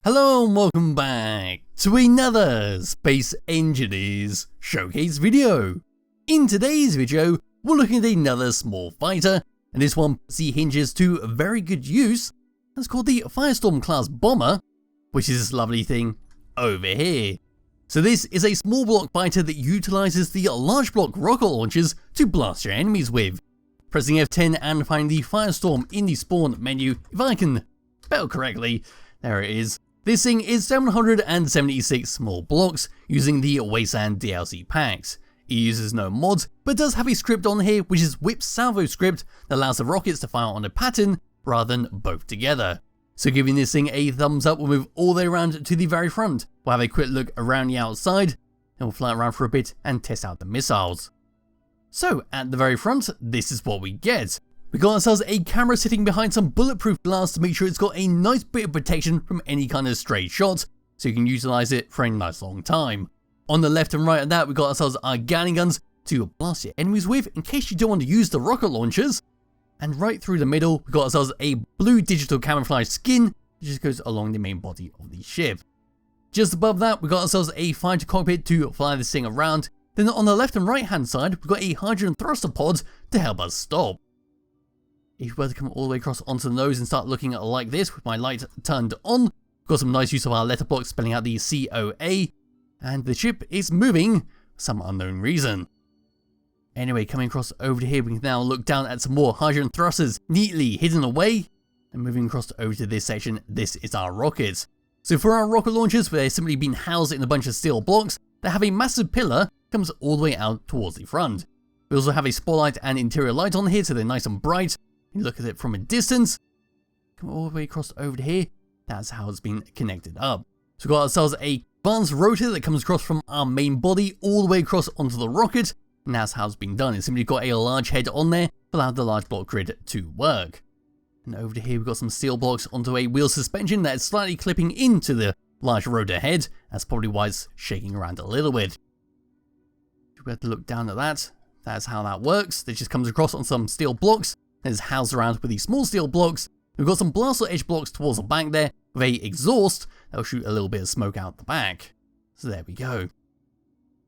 Hello and welcome back to another Space Engineers showcase video. In today's video, we're looking at another small fighter, and this one puts the hinges to very good use. It's called the Firestorm Class Bomber, which is this lovely thing over here. So this is a small block fighter that utilizes the large block rocket launchers to blast your enemies with. Pressing F10 and finding the Firestorm in the spawn menu, if I can spell correctly, there it is. This thing is 776 small blocks using the Wasteland DLC packs. It uses no mods, but does have a script on here which is Whip Salvo script that allows the rockets to fire on a pattern rather than both together. So giving this thing a thumbs up, we'll move all the way around to the very front. We'll have a quick look around the outside, and we'll fly around for a bit and test out the missiles. So at the very front, this is what we get. We got ourselves a camera sitting behind some bulletproof glass to make sure it's got a nice bit of protection from any kind of stray shot, so you can utilize it for a nice long time. On the left and right of that, we got ourselves our Gatling guns to blast your enemies with in case you don't want to use the rocket launchers. And right through the middle, we got ourselves a blue digital camouflage skin that just goes along the main body of the ship. Just above that, we got ourselves a fighter cockpit to fly this thing around. Then on the left and right hand side, we've got a hydrogen thruster pod to help us stop. If you were to come all the way across onto the nose and start looking like this with my light turned on, we've got some nice use of our letterbox spelling out the COA, and the ship is moving for some unknown reason. Anyway, coming across over to here, we can now look down at some more hydrogen thrusters neatly hidden away, and moving across over to this section, this is our rockets. So for our rocket launchers, they've simply been housed in a bunch of steel blocks that have a massive pillar that comes all the way out towards the front. We also have a spotlight and interior light on here, so they're nice and bright. You look at it from a distance, come all the way across over to here, that's how it's been connected up. So we've got ourselves a advanced rotor that comes across from our main body all the way across onto the rocket, and that's how it's been done. It's simply got a large head on there to allow the large block grid to work. And over to here we've got some steel blocks onto a wheel suspension that is slightly clipping into the large rotor head. That's probably why it's shaking around a little bit. We have to look down at that. That's how that works. It just comes across on some steel blocks. Is housed around with these small steel blocks. We've got some blaster edge blocks towards the back there with a exhaust that'll shoot a little bit of smoke out the back. So there we go.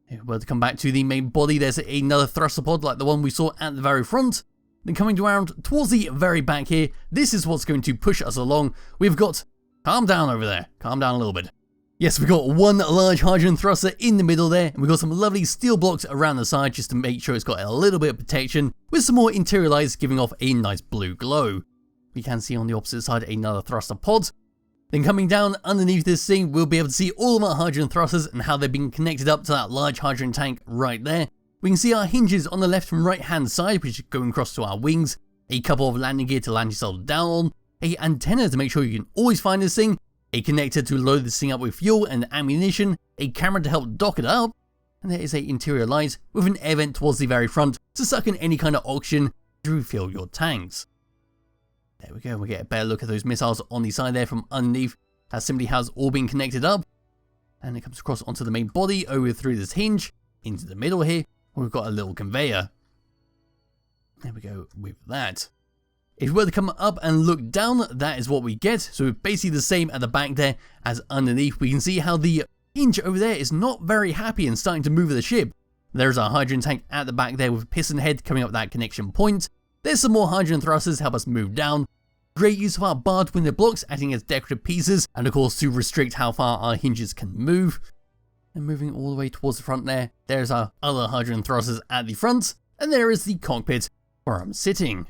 If we were to come back to the main body, there's another thruster pod like the one we saw at the very front. Then coming around towards the very back here, this is what's going to push us along. We've got, calm down over there, calm down a little bit. Yes, we've got one large hydrogen thruster in the middle there, and we've got some lovely steel blocks around the side just to make sure it's got a little bit of protection, with some more interior lights giving off a nice blue glow. We can see on the opposite side another thruster pod. Then coming down underneath this thing, we'll be able to see all of our hydrogen thrusters and how they've been connected up to that large hydrogen tank right there. We can see our hinges on the left and right hand side, which is going across to our wings, a couple of landing gear to land yourself down on, a antenna to make sure you can always find this thing, a connector to load this thing up with fuel and ammunition, a camera to help dock it up, and there is an interior light with an air vent towards the very front to suck in any kind of oxygen to refill your tanks. There we go, we get a better look at those missiles on the side there from underneath. That simply has all been connected up, and it comes across onto the main body over through this hinge, into the middle here, where we've got a little conveyor. There we go with that. If we were to come up and look down, that is what we get. So it's basically the same at the back there as underneath. We can see how the hinge over there is not very happy and starting to move the ship. There's our hydrogen tank at the back there with a piston head coming up that connection point. There's some more hydrogen thrusters to help us move down. Great use of our barred window blocks acting as decorative pieces, and of course to restrict how far our hinges can move. And moving all the way towards the front there, there's our other hydrogen thrusters at the front, and there is the cockpit where I'm sitting.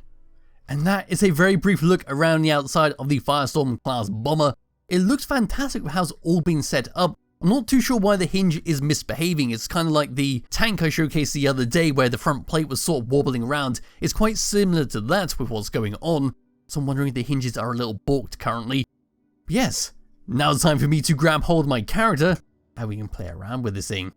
And that is a very brief look around the outside of the Firestorm Class Bomber. It looks fantastic with how it's all been set up. I'm not too sure why the hinge is misbehaving. It's kind of like the tank I showcased the other day where the front plate was sort of wobbling around. It's quite similar to that with what's going on. So I'm wondering if the hinges are a little balked currently. But yes, now it's time for me to grab hold of my character and we can play around with this thing.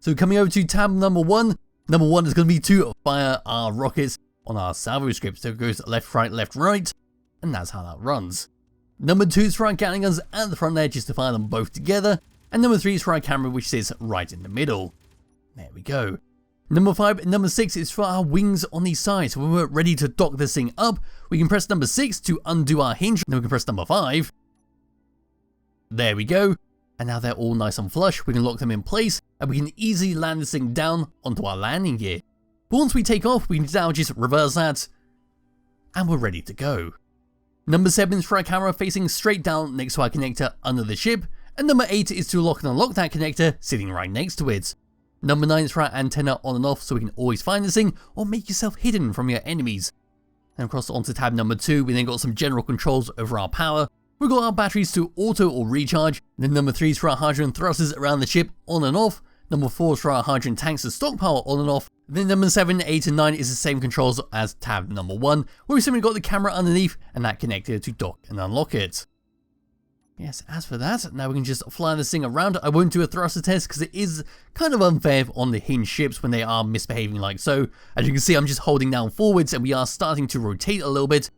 So coming over to tab number one is going to be to fire our rockets on our salvo script. So it goes left, right, and that's how that runs. Number 2 is for our Gatling guns at the front there, just to fire them both together. And number 3 is for our camera, which sits right in the middle. There we go. Number 5 and number 6 is for our wings on the side. So when we're ready to dock this thing up, we can press number 6 to undo our hinge. Then we can press number 5 There we go. And now they're all nice and flush, we can lock them in place, and we can easily land this thing down onto our landing gear. But once we take off, we can now just reverse that, and we're ready to go. Number 7 is for our camera facing straight down next to our connector under the ship, and number 8 is to lock and unlock that connector sitting right next to it. Number 9 is for our antenna on and off so we can always find this thing or make yourself hidden from your enemies. And across onto tab number 2, we then got some general controls over our power. We've got our batteries to auto or recharge. Then number 3 is for our hydrogen thrusters around the ship on and off. Number 4 is for our hydrogen tanks to stockpile on and off. Then number 7, 8 and 9 is the same controls as tab number 1, where we simply got the camera underneath and that connector to dock and unlock it. Yes, as for that, now we can just fly this thing around. I won't do a thruster test because it is kind of unfair on the hinge ships when they are misbehaving like so. As you can see, I'm just holding down forwards and we are starting to rotate a little bit.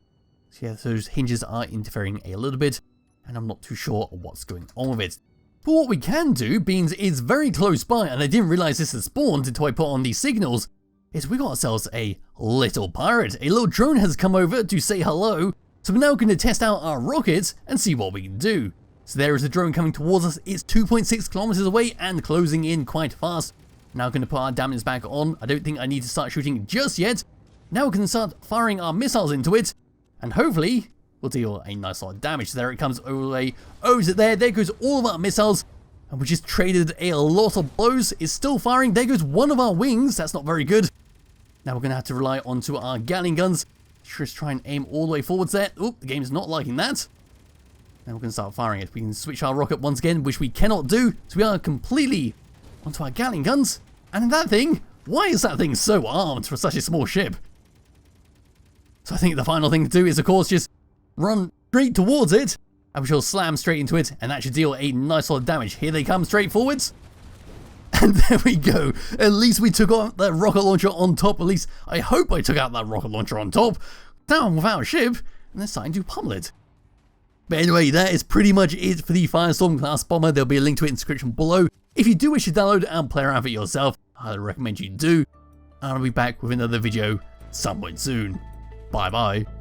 So yeah, those hinges are interfering a little bit and I'm not too sure what's going on with it. But what we can do, being it's very close by and I didn't realize this had spawned until I put on these signals, is we got ourselves a little pirate. A little drone has come over to say hello. So we're now going to test out our rockets and see what we can do. So there is a drone coming towards us. It's 2.6 kilometers away and closing in quite fast. Now going to put our dampers back on. I don't think I need to start shooting just yet. Now we can start firing our missiles into it. And hopefully we'll deal a nice lot of damage. There it comes all the way. Oh, is it there? There goes all of our missiles. And we just traded a lot of blows. It's still firing. There goes one of our wings. That's not very good. Now we're going to have to rely onto our Gatling guns. Just try and aim all the way forwards there. Oh, the game's not liking that. Now we're going to start firing it. We can switch our rocket once again, which we cannot do. So we are completely onto our Gatling guns. And that thing, why is that thing so armed for such a small ship? So I think the final thing to do is, of course, just run straight towards it. And we shall slam straight into it. And that should deal a nice lot of damage. Here they come straight forwards. And there we go. At least we took out that rocket launcher on top. At least I hope I took out that rocket launcher on top. Down without a ship. And they're starting to pummel it. But anyway, that is pretty much it for the Firestorm Class Bomber. There'll be a link to it in the description below. If you do wish to download and play around with it yourself, I recommend you do. And I'll be back with another video somewhat soon. Bye bye.